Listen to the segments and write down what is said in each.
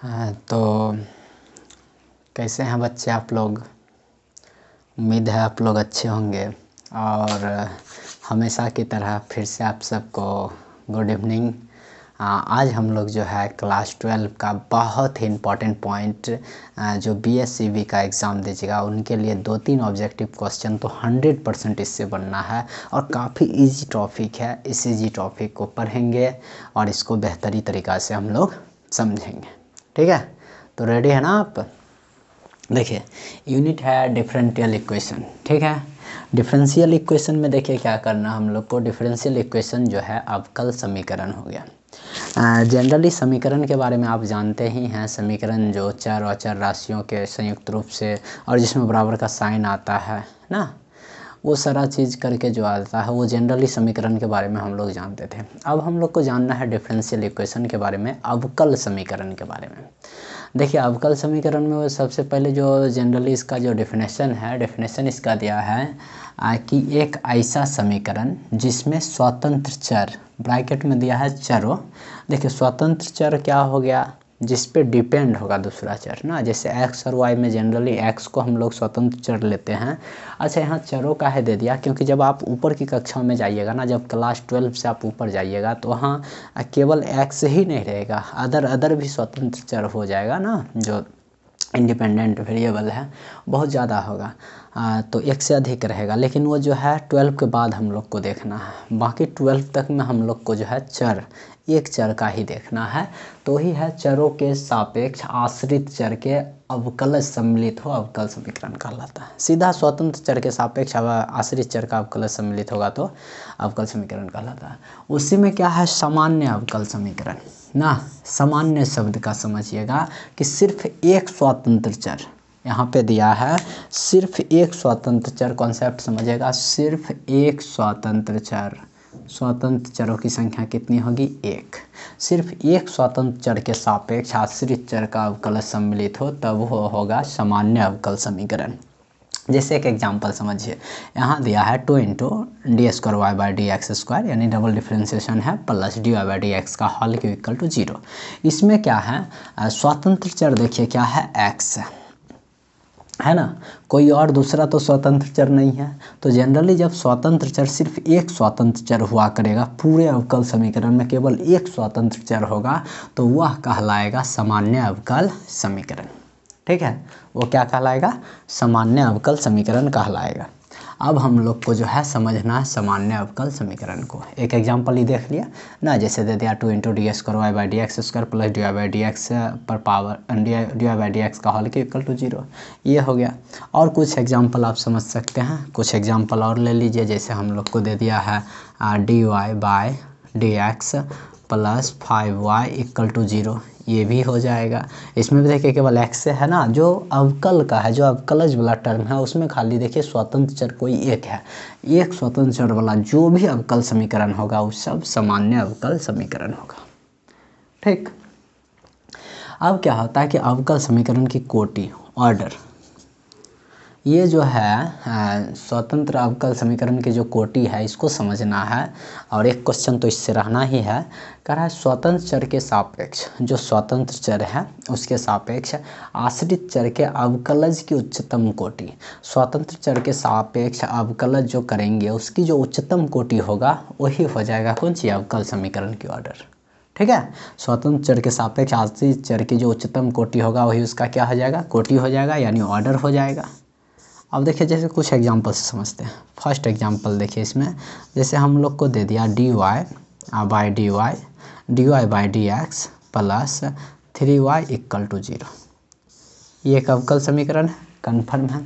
हाँ, तो कैसे हैं बच्चे आप लोग। उम्मीद है आप लोग अच्छे होंगे। और हमेशा की तरह फिर से आप सबको गुड इवनिंग। आज हम लोग जो है क्लास 12 का बहुत ही इम्पॉर्टेंट पॉइंट जो बीएससीबी का एग्ज़ाम दीजिएगा उनके लिए 2-3 ऑब्जेक्टिव क्वेश्चन तो 100% इससे बनना है। और काफ़ी इजी टॉपिक है। इस इजी टॉपिक को पढ़ेंगे और इसको बेहतरी तरीक़ा से हम लोग समझेंगे। ठीक है, तो रेडी है ना आप। देखिए यूनिट है डिफरेंशियल इक्वेशन। ठीक है, डिफरेंशियल इक्वेशन में देखिए क्या करना हम लोग को। डिफरेंशियल इक्वेशन जो है अवकल समीकरण हो गया। जनरली समीकरण के बारे में आप जानते ही हैं। समीकरण जो चर और अचर राशियों के संयुक्त रूप से और जिसमें बराबर का साइन आता है ना, वो सारा चीज़ करके जो आता है वो जनरली समीकरण के बारे में हम लोग जानते थे। अब हम लोग को जानना है डिफरेंशियल इक्वेशन के बारे में, अवकल समीकरण के बारे में। देखिए अवकल समीकरण में वो सबसे पहले जो जनरली इसका जो डेफिनेशन इसका दिया है कि एक ऐसा समीकरण जिसमें स्वतंत्र चर, ब्रैकेट में दिया है चरों। देखिए स्वतंत्र चर क्या हो गया, जिस पे डिपेंड होगा दूसरा चर ना। जैसे x और y में जनरली x को हम लोग स्वतंत्र चर लेते हैं। अच्छा यहाँ चरों का है दे दिया, क्योंकि जब आप ऊपर की कक्षा में जाइएगा ना, जब क्लास 12 से आप ऊपर जाइएगा तो वहाँ केवल x ही नहीं रहेगा, अदर भी स्वतंत्र चर हो जाएगा ना। जो इंडिपेंडेंट वेरिएबल है बहुत ज़्यादा होगा, तो एक से अधिक रहेगा। लेकिन वो जो है 12 के बाद हम लोग को देखना है। बाकी 12 तक में हम लोग को जो है चर, एक चर का ही देखना है। तो ही है चरों के सापेक्ष आश्रित चर के अवकलज सम्मिलित हो अवकल समीकरण कहलाता है। सीधा स्वतंत्र चर के सापेक्ष आश्रित चर का अवकलज सम्मिलित होगा तो अवकल समीकरण कहलाता है। उसी में क्या है, सामान्य अवकल समीकरण ना। सामान्य शब्द का समझिएगा कि सिर्फ एक स्वतंत्र चर यहाँ पे दिया है, सिर्फ एक स्वतंत्र चर कॉन्सेप्ट समझिएगा। सिर्फ एक स्वतंत्र चर, स्वतंत्र चरों की संख्या कितनी होगी, एक। सिर्फ एक स्वतंत्र चर के सापेक्ष आश्रित चर का अवकलज सम्मिलित हो तब वो होगा सामान्य अवकल समीकरण। जैसे एक एग्जांपल समझिए, यहाँ दिया है 2 × d² यानी डबल डिफ्रेंशिएशन है प्लस dy/dx का होल क्यूब इक्वल टू 0। इसमें क्या है, स्वतंत्र चर देखिए क्या है, x है ना। कोई और दूसरा तो स्वतंत्र चर नहीं है। तो जनरली जब स्वतंत्र चर सिर्फ एक स्वतंत्र चर हुआ करेगा, पूरे अवकल समीकरण में केवल एक स्वतंत्र चर होगा, तो वह कहलाएगा सामान्य अवकल समीकरण। ठीक है, वो क्या कहलाएगा, सामान्य अवकल समीकरण कहलाएगा। अब हम लोग को जो है समझना है सामान्य अवकल समीकरण को। एक एग्जांपल ही देख लिया ना, जैसे दे दिया 2 × d² प्लस dy/dx पर पावर dy/dx का होल क्यूब इक्वल टू 0। ये हो गया। और कुछ एग्जांपल आप समझ सकते हैं, कुछ एग्जांपल और ले लीजिए। जैसे हम लोग को दे दिया है dy/dx plus 5y equal to 0। ये भी हो जाएगा। इसमें भी देखिए केवल x से है ना, जो अवकल का है, जो अवकलज वाला टर्म है उसमें खाली देखिए स्वतंत्र चर कोई एक है। एक स्वतंत्र चर वाला जो भी अवकल समीकरण होगा वो सब सामान्य अवकल समीकरण होगा। ठीक, अब क्या होता है कि अवकल समीकरण की कोटि, ऑर्डर, ये जो है स्वतंत्र अवकल समीकरण की जो कोटि है इसको समझना है। और एक क्वेश्चन तो इससे रहना ही है, कह रहा है स्वतंत्र चर के सापेक्ष, जो स्वतंत्र चर है उसके सापेक्ष आश्रित चर के अवकलज की उच्चतम कोटि। स्वतंत्र चर के सापेक्ष अवकलज जो करेंगे उसकी जो उच्चतम कोटि होगा वही हो जाएगा कौन सी, अवकल समीकरण की ऑर्डर। ठीक है, स्वतंत्र चर के सापेक्ष आश्रित चर की जो उच्चतम कोटि होगा वही उसका क्या हो जाएगा, कोटि हो जाएगा, यानी ऑर्डर हो जाएगा। अब देखिए जैसे कुछ एग्जांपल से समझते हैं। फर्स्ट एग्जांपल देखिए इसमें, जैसे हम लोग को दे दिया dy/dx plus 3y equal to 0। ये एक अवकल समीकरण है, कन्फर्म है।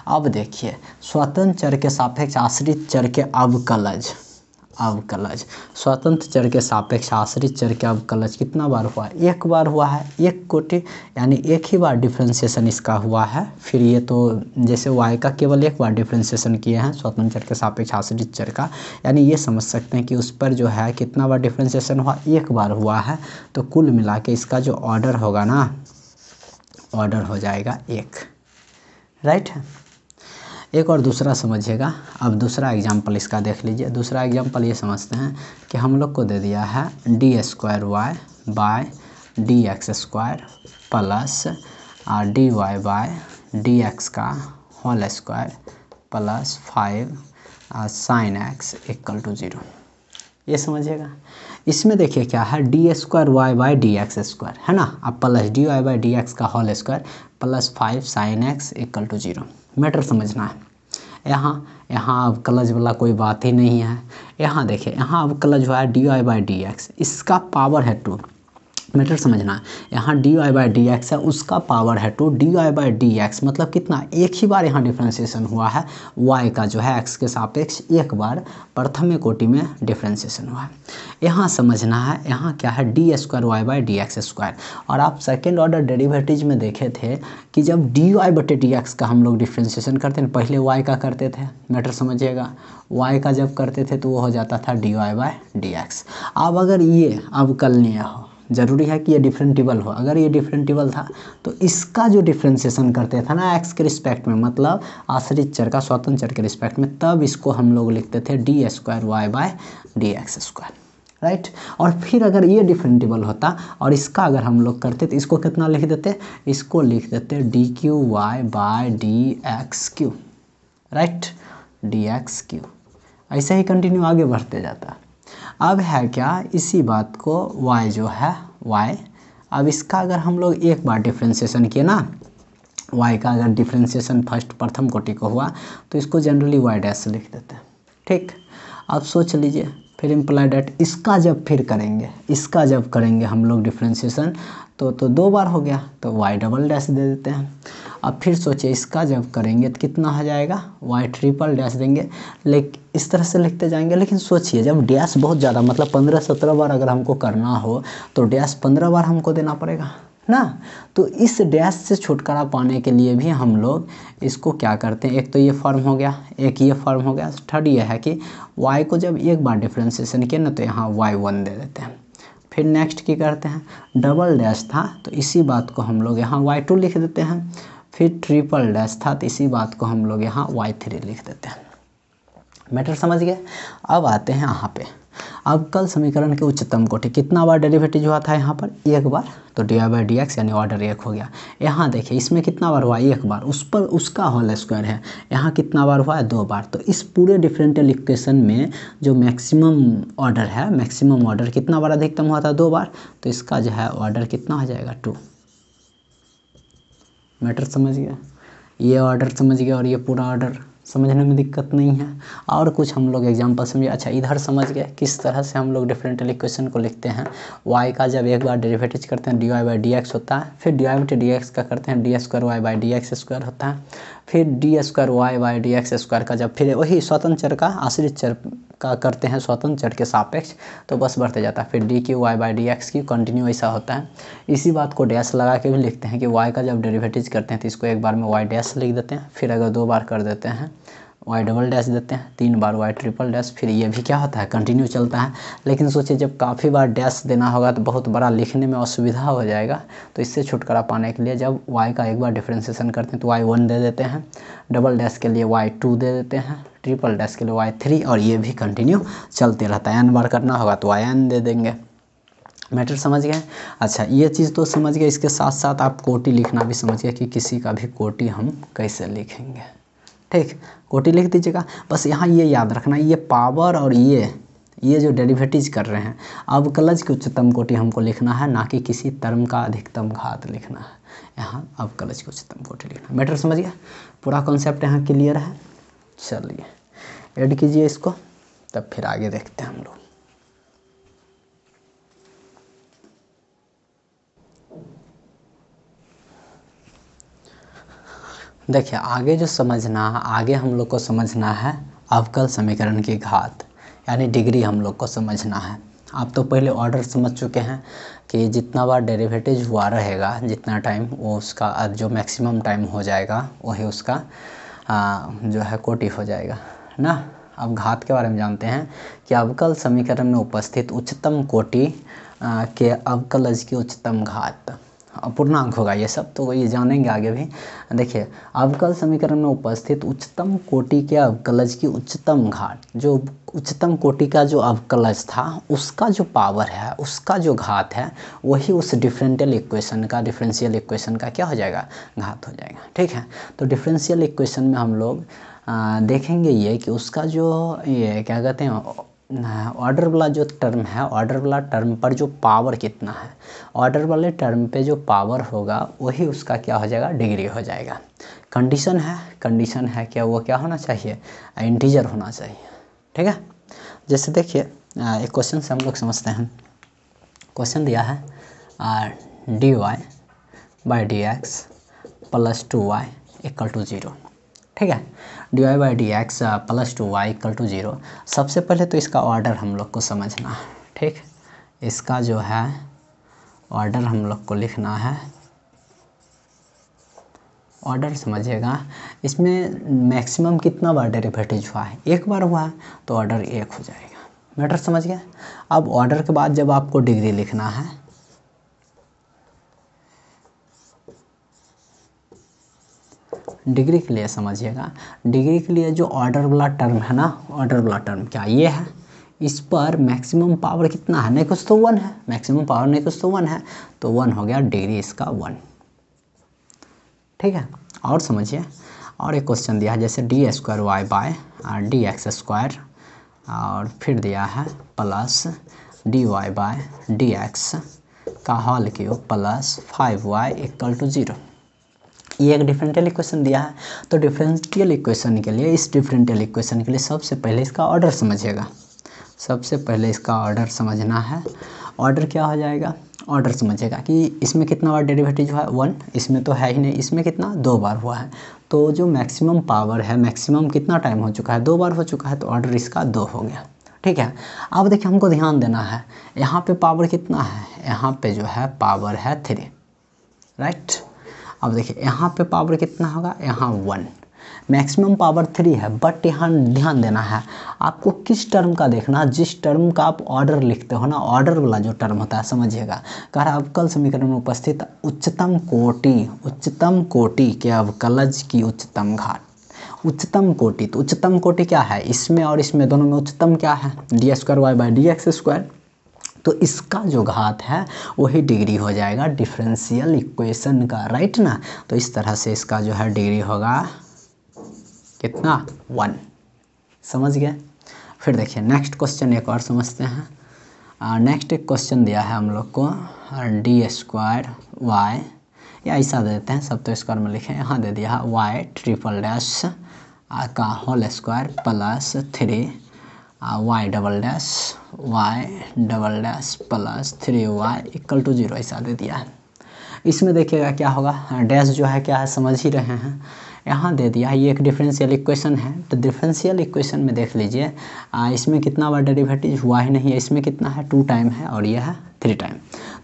अब देखिए स्वतंत्र चर के सापेक्ष आश्रित चर के अवकलज, स्वतंत्र चर के सापेक्ष आश्रित चर के अवकलज कितना बार हुआ, एक बार हुआ है, एक कोटि, यानी एक ही बार डिफ्रेंशिएशन इसका हुआ है। फिर ये तो जैसे y का केवल एक बार डिफ्रेंशिएशन किए हैं स्वतंत्र चर के सापेक्ष आश्रित चर का, यानी ये समझ सकते हैं कि उस पर जो है कितना बार डिफ्रेंशिएशन हुआ, एक बार हुआ है। तो कुल मिला के इसका जो ऑर्डर होगा ना, ऑर्डर हो जाएगा 1। राइट है। एक और दूसरा समझिएगा। अब दूसरा एग्जांपल इसका देख लीजिए। दूसरा एग्जांपल ये समझते हैं कि हम लोग को दे दिया है d² y/, d x square plus d y by d x का whole square plus 5 sine x equal to 0। ये समझिएगा। इसमें देखिए क्या है, d square y by d x square है ना, अब plus d y by d x का whole square plus 5 sine x equal to 0। Matter समझना है। यहाँ अब कलज वाला कोई बात ही नहीं है। यहाँ देखिए, यहाँ अब कलज हुआ है d y by d x, इसका पावर है 2। मैटर समझना है। यहाँ d y by d x है, उसका पावर है 2। D y by d x मतलब कितना, एक ही बार यहाँ डिफ्रेंशिएशन हुआ है y का जो है x के सापेक्ष, एक बार प्रथम कोटि में डिफ्रेंशिएशन हुआ है। यहाँ समझना है, यहाँ क्या है d square y by d x square. और आप सेकेंड ऑर्डर डेरिवेटिव में देखे थे कि जब डी वाई बटे डी एक्स का हम लोग डिफ्रेंशिएशन करते हैं, पहले y का करते थे। मैटर समझिएगा, y का जब करते थे तो वो हो जाता था d y by d x. अब अगर ये अवकलनीय हो, ज़रूरी है कि ये डिफरेंटिबल हो। अगर ये डिफरेंटिबल था तो इसका जो डिफ्रेंशिएशन करते थे ना x के रिस्पेक्ट में, मतलब आश्रित चर का स्वतंत्र चर के रिस्पेक्ट में, तब इसको हम लोग लिखते थे d square y by d x square, right. और फिर अगर ये डिफरेंटिबल होता और इसका अगर हम लोग करते तो इसको कितना लिख देते, इसको लिख देते d cube y by d x cube, right, d x cube. ऐसे ही कंटिन्यू आगे बढ़ते जाता। अब है क्या, इसी बात को y जो है y, अब इसका अगर हम लोग एक बार डिफ्रेंशिएशन किए ना, y का अगर डिफ्रेंशिएशन फर्स्ट प्रथम कोटि को हुआ तो इसको जनरली y डैश लिख देते हैं, ठीक। अब सोच लीजिए, फिर इम्प्लाई डेट इसका जब फिर करेंगे, इसका जब करेंगे हम लोग डिफ्रेंशिएशन तो 2 बार हो गया, तो y डबल डैश दे देते हैं। अब फिर सोचिए इसका जब करेंगे तो कितना हो जाएगा, y ट्रिपल डैश देंगे। लेकिन इस तरह से लिखते जाएंगे। लेकिन सोचिए जब डैश बहुत ज़्यादा, मतलब 15-17 बार अगर हमको करना हो तो डैश 15 बार हमको देना पड़ेगा ना। तो इस डैश से छुटकारा पाने के लिए भी हम लोग इसको क्या करते हैं, एक तो ये फॉर्म हो गया, एक ये फॉर्म हो गया। थर्ड ये है कि y को जब एक बार डिफ्रेंशिएशन किया ना तो यहाँ y1 दे देते हैं। फिर नेक्स्ट की करते हैं, डबल डैश था तो इसी बात को हम लोग यहाँ y2 लिख देते हैं। फिर ट्रिपल डैश था तो इसी बात को हम लोग यहाँ y3 लिख देते हैं। मैटर समझ गए। अब आते हैं यहाँ पे, अवकल समीकरण के उच्चतम कोटि कितना बार डेरिवेटिव हुआ था, यहाँ पर एक बार, तो d y by d x यानी ऑर्डर 1 हो गया। यहाँ देखिए इसमें कितना बार हुआ, एक बार, उस पर उसका होल स्क्वायर है। यहाँ कितना बार हुआ है, 2 बार। तो इस पूरे डिफरेंशियल इक्वेशन में जो मैक्सिमम ऑर्डर है, मैक्सिमम ऑर्डर कितना बार अधिकतम हुआ था, 2 बार। तो इसका जो है ऑर्डर कितना हो जाएगा, 2। मैटर समझ गया, ये ऑर्डर समझ गया और ये पूरा ऑर्डर समझने में दिक्कत नहीं है। और कुछ हम लोग एग्जांपल समझिए। अच्छा, इधर समझ गए किस तरह से हम लोग डिफरेंशियल इक्वेशन को लिखते हैं। y का जब एक बार डेरिवेटिव करते हैं d y by d x होता है, फिर d y by d x का करते हैं d square y by d x square होता है, फिर d square y by d x square का जब फिर वही स्वतंत्र चर का आश्रित चर का करते हैं स्वतंत्र चर के सापेक्ष, तो बस बढ़ते जाता है। फिर d cube y by d x cube continue ऐसा होता है। इसी बात को डैश लगा के भी लिखते हैं कि y का जब डेरिवेटिव करते हैं तो इसको एक बार में y डैश लिख देते हैं, फिर अगर 2 बार कर देते हैं y डबल डैश देते हैं, 3 बार y ट्रिपल डैश, फिर ये भी क्या होता है, कंटिन्यू चलता है। लेकिन सोचिए जब काफ़ी बार डैश देना होगा तो बहुत बड़ा लिखने में असुविधा हो जाएगा। तो इससे छुटकारा पाने के लिए जब y का एक बार डिफ्रेंशिएशन करते हैं तो y1 दे देते हैं, डबल डैश के लिए y2 दे देते हैं, ट्रिपल डैश के लिए y3, और ये भी कंटिन्यू चलते रहता है। n बार करना होगा तो yn दे देंगे। मैटर समझ गए। अच्छा, ये चीज़ तो समझ गए। इसके साथ साथ आप कोटि लिखना भी समझ गए कि किसी का भी कोटि हम कैसे लिखेंगे, ठीक। कोटि लिख दीजिएगा। बस यहाँ ये याद रखना, ये पावर और ये जो डेरिवेटिव कर रहे हैं, अवकलज की उच्चतम कोटि हमको लिखना है, ना कि किसी टर्म का अधिकतम घात लिखना है। यहाँ अवकलज की उच्चतम कोटि लिखना। मैटर समझ गया, पूरा कॉन्सेप्ट यहाँ क्लियर है। चलिए ऐड कीजिए इसको, तब फिर आगे देखते हैं हम लोग। देखिए आगे जो समझना, आगे हम लोग को समझना है अवकल समीकरण की घात, यानी डिग्री हम लोग को समझना है। आप तो पहले ऑर्डर समझ चुके हैं कि जितना बार डेरिवेटिव हुआ रहेगा, जितना टाइम, वो उसका जो मैक्सिमम टाइम हो जाएगा वही उसका जो है कोटि हो जाएगा ना। अब घात के बारे में जानते हैं कि अवकल समीकरण में उपस्थित उच्चतम कोटि के अवकलज की उच्चतम घात। अपूर्णांक होगा ये सब, तो ये जानेंगे आगे भी। देखिए अवकल समीकरण में उपस्थित उच्चतम कोटि के अवकलज की उच्चतम घात, जो उच्चतम कोटि का जो अवकलज था उसका जो पावर है, उसका जो घात है, वही उस डिफरेंशियल इक्वेशन का क्या हो जाएगा, घात हो जाएगा। ठीक है, तो डिफरेंशियल इक्वेशन में हम लोग देखेंगे ये कि उसका जो ये क्या कहते हैं ऑर्डर वाला जो टर्म है, ऑर्डर वाला टर्म पर जो पावर कितना है, ऑर्डर वाले टर्म पे जो पावर होगा वही उसका क्या हो जाएगा, डिग्री हो जाएगा। कंडीशन है क्या, वो क्या होना चाहिए, इंटीजर होना चाहिए। ठीक है, जैसे देखिए एक क्वेश्चन से हम लोग समझते हैं। क्वेश्चन दिया है dy/dx + 2y = 0। ठीक है, dy/dx + 2y = 0। सबसे पहले तो इसका ऑर्डर हम लोग को समझना है। ठीक, इसका जो है ऑर्डर हम लोग को लिखना है। ऑर्डर समझिएगा, इसमें मैक्सिमम कितना बार डेरिवेटिव हुआ है, एक बार हुआ है तो ऑर्डर 1 हो जाएगा। मैटर समझ गए। अब ऑर्डर के बाद जब आपको डिग्री लिखना है, डिग्री के लिए समझिएगा, डिग्री के लिए जो ऑर्डर वाला टर्म है ना, ऑर्डर वाला टर्म क्या ये है, इस पर मैक्सिमम पावर कितना है, नहीं कुछ तो 1 है, मैक्सिमम पावर नहीं कुछ तो 1 है, तो 1 हो गया डिग्री इसका 1। ठीक है, और समझिए, और एक क्वेश्चन दिया है जैसे d²y/dx² और फिर दिया है प्लस dy/dx का होल क्यूब प्लस 5y = 0। ये एक डिफरेंशियल इक्वेशन दिया है। तो डिफरेंशियल इक्वेशन के लिए, इस डिफरेंशियल इक्वेशन के लिए सबसे पहले इसका ऑर्डर समझिएगा। सबसे पहले इसका ऑर्डर समझना है। ऑर्डर क्या हो जाएगा, ऑर्डर समझिएगा कि इसमें कितना बार डेरिवेटिव जो है 1, इसमें तो है ही नहीं, इसमें कितना 2 बार हुआ है। तो जो मैक्सिमम पावर है, मैक्सिमम कितना टाइम हो चुका है, 2 बार हो चुका है, तो ऑर्डर इसका 2 हो गया। ठीक है, अब देखिए हमको ध्यान देना है, यहाँ पे पावर कितना है, यहाँ पे जो है पावर है 3, राइट। अब देखिए यहाँ पे पावर कितना होगा, यहाँ 1, मैक्सिमम पावर 3 है, बट यहाँ ध्यान देना है आपको किस टर्म का देखना, जिस टर्म का आप ऑर्डर लिखते हो ना, ऑर्डर वाला जो टर्म होता है समझिएगा। कह रहा अवकल समीकरण में उपस्थित उच्चतम कोटि के अवकलज की उच्चतम घात, उच्चतम कोटि, तो उच्चतम कोटि क्या है, इसमें और इसमें दोनों में उच्चतम क्या है, d²y/dx²। तो इसका जो घात है वही डिग्री हो जाएगा डिफरेंशियल इक्वेशन का, राइट ना। तो इस तरह से इसका जो है डिग्री होगा कितना, 1। समझ गए। फिर देखिए नेक्स्ट क्वेश्चन एक और समझते हैं। नेक्स्ट एक क्वेश्चन दिया है हम लोग को d²y, या ऐसा देते हैं, सब तो स्क्वायर में लिखें, यहाँ दे दिया है y∭² का whole square plus 3 y∭+ 3y = 0 ऐसा दे दिया है। इसमें देखिएगा क्या होगा, डैश जो है क्या है समझ ही रहे हैं, यहाँ दे दिया है, ये एक डिफरेंशियल इक्वेशन है। तो डिफरेंशियल इक्वेशन में देख लीजिए, इसमें कितना बार डेरिवेटिव हुआ ही नहीं है, इसमें कितना है 2 टाइम है और यह है 3 टाइम।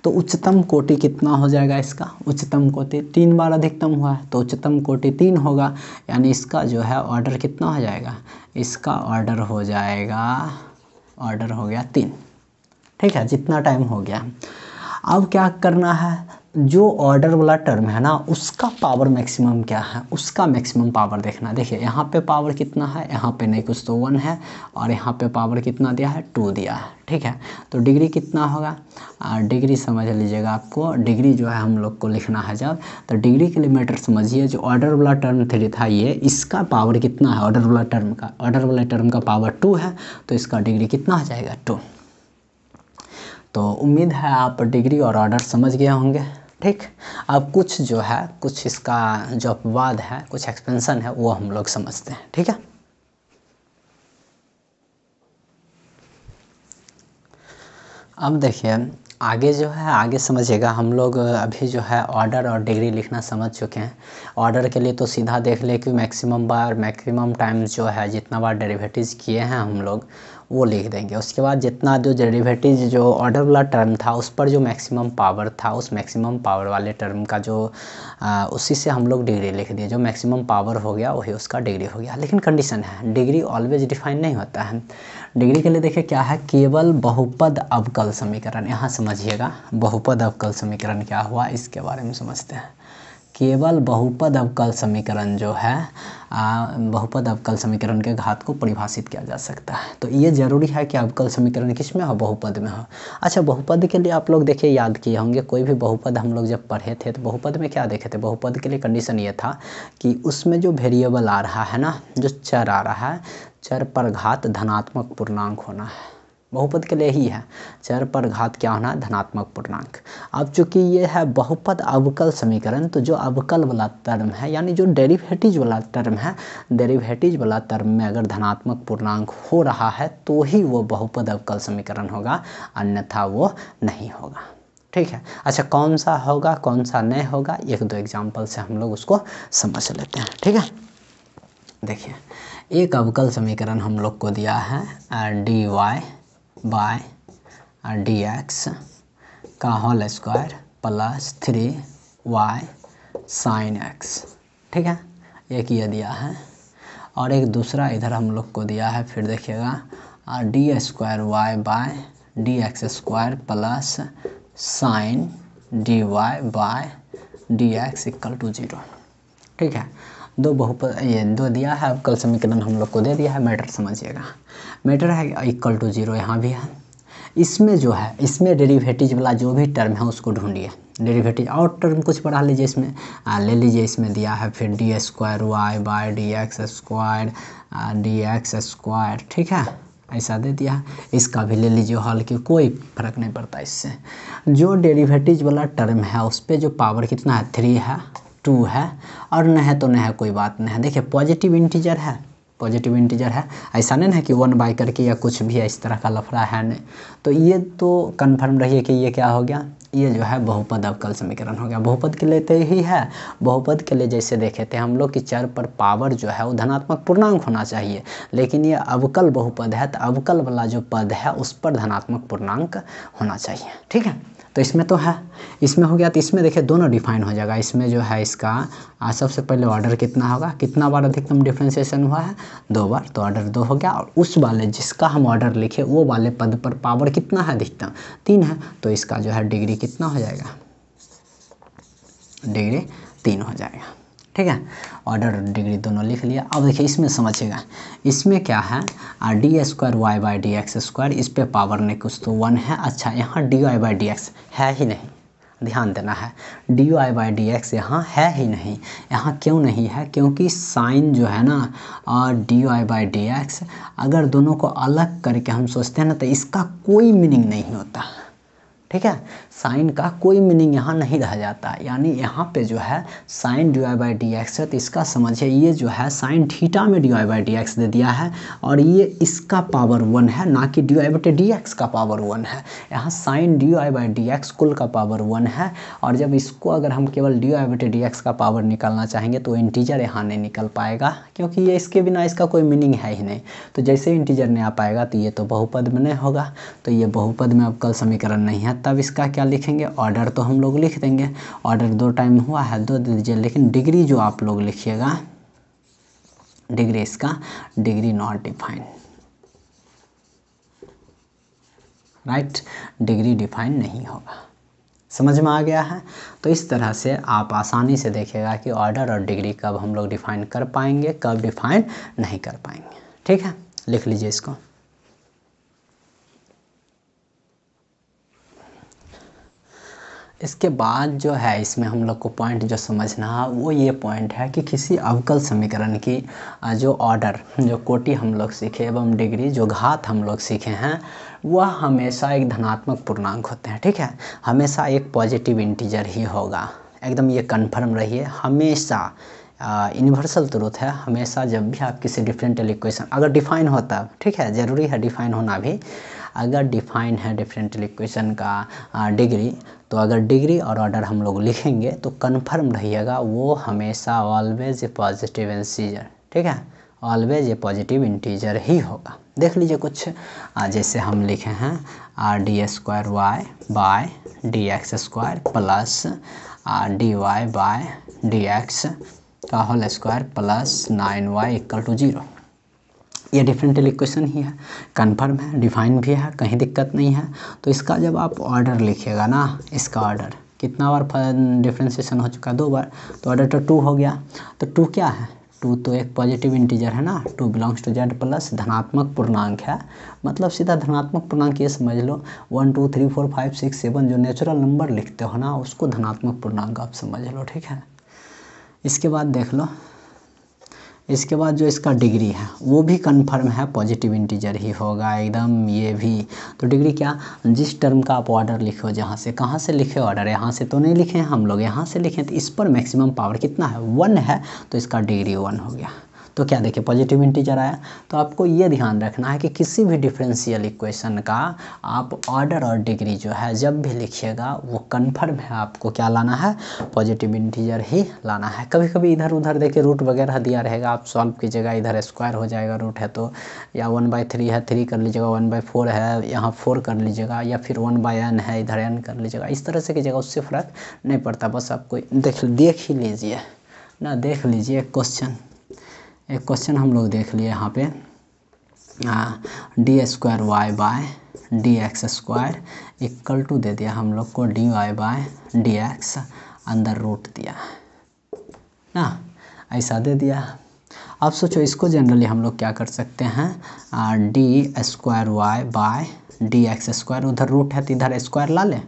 तो उच्चतम कोटि कितना हो जाएगा इसका, उच्चतम कोटि 3 बार अधिकतम हुआ है, तो उच्चतम कोटि 3 होगा, यानी इसका जो है ऑर्डर कितना हो जाएगा, इसका ऑर्डर हो जाएगा, ऑर्डर हो गया 3। ठीक है, जितना टाइम हो गया। अब क्या करना है, जो ऑर्डर वाला टर्म है ना, उसका पावर मैक्सिमम क्या है, उसका मैक्सिमम पावर देखना। देखिए यहाँ पे पावर कितना है, यहाँ पे नहीं कुछ तो 1 है, और यहाँ पे पावर कितना दिया है, 2 दिया है। ठीक है, तो डिग्री कितना होगा, डिग्री समझ लीजिएगा। आपको डिग्री जो है हम लोग को लिखना है जब, तो डिग्री के लिए मैटर समझिए, जो ऑर्डर वाला टर्म 3 था ये, इसका पावर कितना है ऑर्डर वाला टर्म का, ऑर्डर वाला टर्म का पावर 2 है, तो इसका डिग्री कितना हो जाएगा 2। तो उम्मीद है आप डिग्री और ऑर्डर समझ गए होंगे। ठीक, अब कुछ जो है, कुछ इसका जो अपवाद है, कुछ एक्सपेंशन है, वो हम लोग समझते हैं। ठीक है, अब देखिए आगे जो है, आगे समझिएगा। हम लोग अभी जो है ऑर्डर और डिग्री लिखना समझ चुके हैं। ऑर्डर के लिए तो सीधा देख ले कि मैक्सिमम टाइम जो है, जितना बार डेरिवेटिव्स किए हैं हम लोग वो लिख देंगे। उसके बाद जितना जो डेरिवेटिव जो ऑर्डर वाला टर्म था उस पर जो मैक्सिमम पावर था, उस मैक्सिमम पावर वाले टर्म का जो उसी से हम लोग डिग्री लिख दिए। जो मैक्सिमम पावर हो गया वही उसका डिग्री हो गया। लेकिन कंडीशन है, डिग्री ऑलवेज डिफाइन नहीं होता है। डिग्री के लिए देखिए क्या है, केवल बहुपद अवकल समीकरण। यहाँ समझिएगा बहुपद अवकल समीकरण क्या हुआ इसके बारे में समझते हैं। केवल बहुपद अवकल समीकरण जो है बहुपद अवकल समीकरण के घात को परिभाषित किया जा सकता है। तो ये जरूरी है कि अवकल समीकरण किस में हो, बहुपद में हो। अच्छा, बहुपद के लिए आप लोग देखिए याद किए होंगे, कोई भी बहुपद हम लोग जब पढ़े थे तो बहुपद में क्या देखे थे, बहुपद के लिए कंडीशन ये था कि उसमें जो वेरिएबल आ रहा है ना, जो चर आ रहा है, चर पर घात धनात्मक पूर्णांक होना है। बहुपद के लिए ही है, चर पर घात क्या होना है, धनात्मक पूर्णांक। अब चूंकि ये है बहुपद अवकल समीकरण, तो जो अवकल वाला टर्म है यानी जो डेरिवेटिव वाला टर्म है, डेरिवेटिव वाला टर्म में अगर धनात्मक पूर्णांक हो रहा है तो ही वो बहुपद अवकल समीकरण होगा, अन्यथा वो नहीं होगा। ठीक है। अच्छा, कौन सा होगा कौन सा नहीं होगा, एक दो एग्जाम्पल से हम लोग उसको समझ लेते हैं। ठीक है, देखिए एक अवकल समीकरण हम लोग को दिया है dy बाय dx का whole square plus 3y sine x। ठीक है, एक ये दिया है और एक दूसरा इधर हम लोग को दिया है, फिर देखिएगा d square y by d x square plus sine d y by d x equal to 0। ठीक है, दो बहुपद ये दो दिया है, अवकल समीकरण हम लोग को दे दिया है। मैटर समझिएगा, मैटर है इक्वल टू 0 यहाँ भी है। इसमें जो है, इसमें डेरिवेटिव वाला जो भी टर्म है उसको ढूंढिए, डेरिवेटिव और टर्म कुछ बढ़ा लीजिए इसमें, ले लीजिए। इसमें दिया है फिर d square y by d x square d x square. ठीक है, ऐसा दे दिया है। इसका भी ले लीजिए हल की, कोई फर्क नहीं पड़ता इससे। जो डेरिवेटिव वाला टर्म है उस पर जो पावर कितना है, 3 है, 2 है, और न है तो न है, कोई बात नहीं है। देखिए पॉजिटिव इंटीजर है, पॉजिटिव इंटीजर है, ऐसा नहीं है कि 1 बाई करके या कुछ भी इस तरह का लफड़ा है नहीं। तो ये तो कन्फर्म रहिए कि ये क्या हो गया, ये जो है बहुपद अवकल समीकरण हो गया। बहुपद के लिए तो यही है, बहुपद के लिए जैसे देखे थे हम लोग कि चर पर पावर जो है वो धनात्मक पूर्णांक होना चाहिए, लेकिन ये अवकल बहुपद है तो अवकल वाला जो पद है उस पर धनात्मक पूर्णांक होना चाहिए। ठीक है, तो इसमें तो है, इसमें हो गया। तो इसमें देखिए दोनों डिफाइन हो जाएगा। इसमें जो है इसका सबसे पहले ऑर्डर कितना होगा, कितना बार अधिकतम डिफ्रेंशिएशन हुआ है, 2 बार, तो ऑर्डर 2 हो गया। और उस वाले जिसका हम ऑर्डर लिखे वो वाले पद पर पावर कितना है, अधिकतम 3 है, तो इसका जो है डिग्री कितना हो जाएगा, डिग्री 3 हो जाएगा। ठीक है, ऑर्डर डिग्री दोनों लिख लिया। अब देखिए इसमें समझिएगा, इसमें क्या है, d square y by d x square, इस पे पावर नहीं कुछ तो 1 है। अच्छा, यहाँ d y by d x है ही नहीं, ध्यान देना है, d y by d x यहाँ है ही नहीं। यहाँ क्यों नहीं है, क्योंकि साइन जो है ना और d y by d x, अगर दोनों को अलग करके हम सोचते हैं ना तो इसका कोई मीनिंग नहीं होता। ठीक है, साइन का कोई मीनिंग यहाँ नहीं रह जाता। यानी यहाँ पे जो है sine d y by d x है, तो इसका समझिए ये जो है साइन थीटा में d y by d x दे दिया है, और ये इसका पावर 1 है, ना कि डी वाई बटे डी एक्स का पावर 1 है। यहाँ sine d y by d x कुल का पावर 1 है, और जब इसको अगर हम केवल डी वाई बटे डी एक्स का पावर निकालना चाहेंगे तो इंटीजर यहाँ नहीं निकल पाएगा, क्योंकि ये इसके बिना इसका कोई मीनिंग है ही नहीं। तो जैसे इंटीजर नहीं आ पाएगा तो ये तो बहुपद में नहीं होगा, तो ये बहुपद में अवकल समीकरण नहीं है। तब इसका क्या लिखेंगे, ऑर्डर तो हम लोग लिख देंगे, ऑर्डर 2 टाइम हुआ है 2 दे दीजिए, लेकिन डिग्री जो आप लोग लिखिएगा, डिग्री इसका degree not define, right, degree define नहीं होगा। समझ में आ गया है। तो इस तरह से आप आसानी से देखिएगा कि ऑर्डर और डिग्री कब हम लोग डिफाइन कर पाएंगे, कब डिफाइन नहीं कर पाएंगे। ठीक है, लिख लीजिए इसको। इसके बाद जो है इसमें हम लोग को पॉइंट जो समझना है वो ये पॉइंट है कि किसी अवकल समीकरण की जो ऑर्डर, जो कोटि हम लोग सीखे एवं डिग्री, जो घात हम लोग सीखे हैं, वह हमेशा एक धनात्मक पूर्णांक होते हैं। ठीक है, हमेशा एक पॉजिटिव इंटीजर ही होगा, एकदम ये कन्फर्म रहिए। हमेशा यूनिवर्सल ट्रूथ है, हमेशा जब भी आप किसी डिफरेंशियल इक्वेशन अगर डिफाइन होता, ठीक है, ज़रूरी है डिफाइन होना भी, अगर डिफाइन है डिफरेंशियल इक्वेशन का डिग्री, तो अगर डिग्री और ऑर्डर हम लोग लिखेंगे तो कन्फर्म रहिएगा वो हमेशा ऑलवेज ए पॉजिटिव इंटीजर। ठीक है, ऑलवेज ए पॉजिटिव इंटीजर ही होगा। देख लीजिए कुछ जैसे हम लिखे हैं d square y by d x square plus d y by d x का whole square plus 9y equal to 0। ये डिफरेंशियल इक्वेशन ही है, कन्फर्म है, डिफाइन भी है, कहीं दिक्कत नहीं है। तो इसका जब आप ऑर्डर लिखिएगा ना, इसका ऑर्डर कितना बार डिफ्रेंशिएशन हो चुका है, 2 बार, तो ऑर्डर तो 2 हो गया। तो 2 क्या है, 2 तो एक पॉजिटिव इंटीजर है ना, 2 बिलोंग्स टू जेड प्लस धनात्मक पूर्णांक है, मतलब सीधा धनात्मक पूर्णांक ये समझ लो 1 2 3 4 5 6 7 जो नेचुरल नंबर लिखते हो ना, उसको धनात्मक पूर्णांक आप समझ लो, ठीक है। इसके बाद देख लो, इसके बाद जो इसका डिग्री है वो भी कन्फर्म है, पॉजिटिव इंटीजर ही होगा एकदम, ये भी। तो डिग्री क्या, जिस टर्म का आप ऑर्डर लिखो, जहाँ से, कहाँ से लिखे ऑर्डर, यहाँ से तो नहीं लिखे हैं हम लोग, यहाँ से लिखे, तो इस पर मैक्सिमम पावर कितना है, 1 है, तो इसका डिग्री 1 हो गया। तो क्या देखिए पॉजिटिव इंटीजर आया। तो आपको ये ध्यान रखना है कि किसी भी डिफरेंशियल इक्वेशन का आप ऑर्डर और डिग्री जो है जब भी लिखिएगा वो कन्फर्म है, आपको क्या लाना है, पॉजिटिव इंटीजर ही लाना है। कभी कभी इधर उधर देखिए रूट वगैरह दिया रहेगा, आप सॉल्व कीजिएगा, इधर स्क्वायर हो जाएगा, रूट है तो, या 1/3 है 3 कर लीजिएगा, 1/4 है यहाँ 4 कर लीजिएगा, या फिर 1/n है इधर n कर लीजिएगा, इस तरह से कीजिएगा, उससे फ़र्क नहीं पड़ता। बस आपको देख ही लीजिए ना, देख लीजिए एक क्वेश्चन हम लोग देख लिए यहाँ पे, d² y / dx² equal to दे दिया हम लोग को dy/ dx, अंदर रूट दिया ना, ऐसा दे दिया। अब सोचो इसको जनरली हम लोग क्या कर सकते हैं, d² y / dx², उधर रूट है तो इधर स्क्वायर ला लें,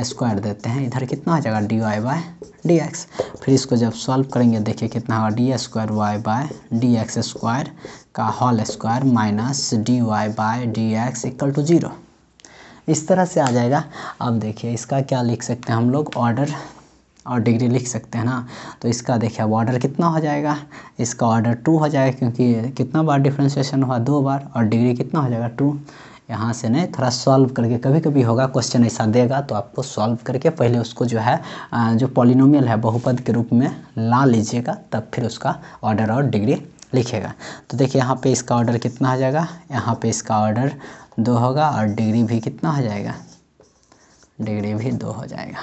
स्क्वायर देते हैं, इधर कितना हो जाएगा dy/ dx। फिर इसको जब सॉल्व करेंगे देखिए कितना होगा, d² y / dx² का whole square minus dy/ dx equal to 0, इस तरह से आ जाएगा। अब देखिए इसका क्या लिख सकते हैं हम लोग, ऑर्डर और डिग्री लिख सकते हैं ना। तो इसका देखिए अब ऑर्डर कितना हो जाएगा, इसका ऑर्डर 2 हो जाएगा, क्योंकि कितना बार डिफ्रेंशिएशन हुआ, 2 बार, और डिग्री कितना हो जाएगा 2। यहाँ से नहीं, थोड़ा सॉल्व करके, कभी कभी होगा क्वेश्चन ऐसा देगा तो आपको सॉल्व करके पहले उसको जो है जो पॉलिनोमियल है बहुपद के रूप में ला लीजिएगा, तब फिर उसका ऑर्डर और डिग्री लिखेगा। तो देखिए यहाँ पे इसका ऑर्डर कितना हो जाएगा, यहाँ पे इसका ऑर्डर 2 होगा, और डिग्री भी कितना हो जाएगा, डिग्री भी 2 हो जाएगा,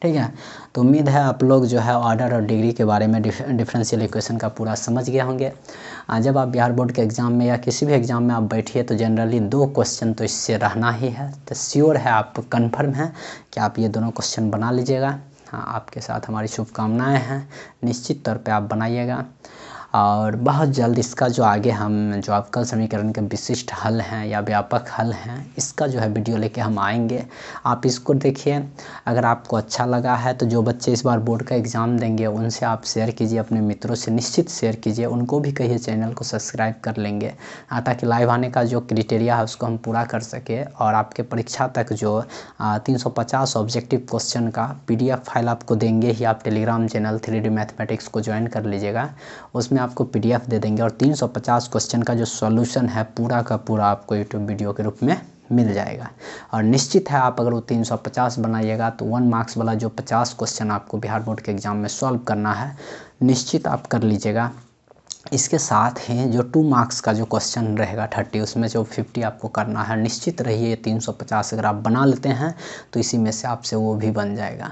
ठीक है। तो उम्मीद है आप लोग जो है ऑर्डर और डिग्री के बारे में डिफरेंशियल इक्वेशन का पूरा समझ गए होंगे। जब आप बिहार बोर्ड के एग्ज़ाम में या किसी भी एग्ज़ाम में आप बैठिए तो जनरली 2 क्वेश्चन तो इससे रहना ही है, तो श्योर है, आप कन्फर्म है कि आप ये दोनों क्वेश्चन बना लीजिएगा। हाँ, आपके साथ हमारी शुभकामनाएँ हैं, निश्चित तौर पर आप बनाइएगा। और बहुत जल्द इसका जो आगे हम जो अवकल समीकरण के विशिष्ट हल हैं या व्यापक हल हैं, इसका जो है वीडियो लेके हम आएंगे। आप इसको देखिए, अगर आपको अच्छा लगा है तो जो बच्चे इस बार बोर्ड का एग्ज़ाम देंगे उनसे आप शेयर कीजिए, अपने मित्रों से निश्चित शेयर कीजिए, उनको भी कहिए चैनल को सब्सक्राइब कर लेंगे, ताकि लाइव आने का जो क्राइटेरिया है उसको हम पूरा कर सके। और आपके परीक्षा तक जो 350 ऑब्जेक्टिव क्वेश्चन का PDF फाइल आपको देंगे ही, आप टेलीग्राम चैनल 3D मैथमेटिक्स को ज्वाइन कर लीजिएगा, उसमें आपको PDF दे देंगे, और 350 क्वेश्चन का जो सॉल्यूशन है पूरा का पूरा आपको यूट्यूब वीडियो के रूप में मिल जाएगा। और निश्चित है आप अगर वो 350 बनाइएगा तो 1 मार्क्स वाला जो 50 क्वेश्चन आपको बिहार बोर्ड के एग्ज़ाम में सॉल्व करना है, निश्चित आप कर लीजिएगा। इसके साथ ही जो 2 मार्क्स का जो क्वेश्चन रहेगा 30, उसमें जो 50 आपको करना है, निश्चित रहिए 350 अगर आप बना लेते हैं तो इसी में से आपसे वो भी बन जाएगा।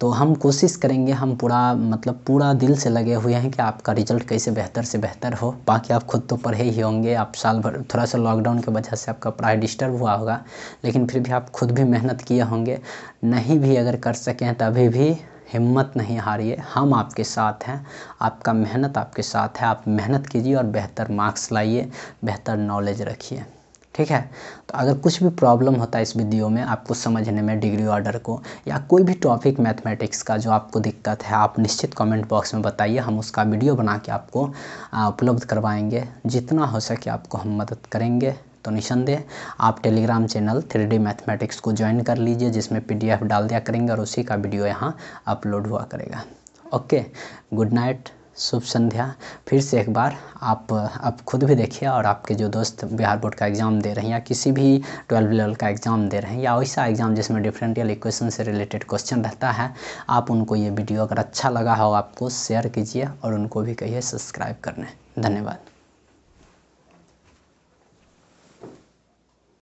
तो हम कोशिश करेंगे, हम पूरा दिल से लगे हुए हैं कि आपका रिजल्ट कैसे बेहतर से बेहतर हो। बाकी आप खुद तो पढ़े ही होंगे, आप साल भर थोड़ा सा लॉकडाउन की वजह से आपका पढ़ाई डिस्टर्ब हुआ होगा, लेकिन फिर भी आप खुद भी मेहनत किए होंगे। नहीं भी अगर कर सकें तभी भी हिम्मत नहीं हारिए, हम आपके साथ हैं, आपका मेहनत आपके साथ है। आप मेहनत कीजिए और बेहतर मार्क्स लाइए, बेहतर नॉलेज रखिए, ठीक है। तो अगर कुछ भी प्रॉब्लम होता है इस वीडियो में आपको समझने में, डिग्री ऑर्डर को या कोई भी टॉपिक मैथमेटिक्स का जो आपको दिक्कत है, आप निश्चित कमेंट बॉक्स में बताइए, हम उसका वीडियो बना के आपको उपलब्ध करवाएंगे। जितना हो सके आपको हम मदद करेंगे। तो निसंदेह आप टेलीग्राम चैनल 3D मैथमेटिक्स को ज्वाइन कर लीजिए, जिसमें PDF डाल दिया करेंगे और उसी का वीडियो यहाँ अपलोड हुआ करेगा। ओके, गुड नाइट, शुभ संध्या। फिर से एक बार आप खुद भी देखिए, और आपके जो दोस्त बिहार बोर्ड का एग्ज़ाम दे रहे हैं या किसी भी 12 लेवल का एग्ज़ाम दे रहे हैं या वैसा एग्ज़ाम जिसमें डिफरेंशियल इक्वेशन से रिलेटेड क्वेश्चन रहता है, आप उनको ये वीडियो अगर अच्छा लगा हो आपको शेयर कीजिए और उनको भी कहिए सब्सक्राइब करने। धन्यवाद।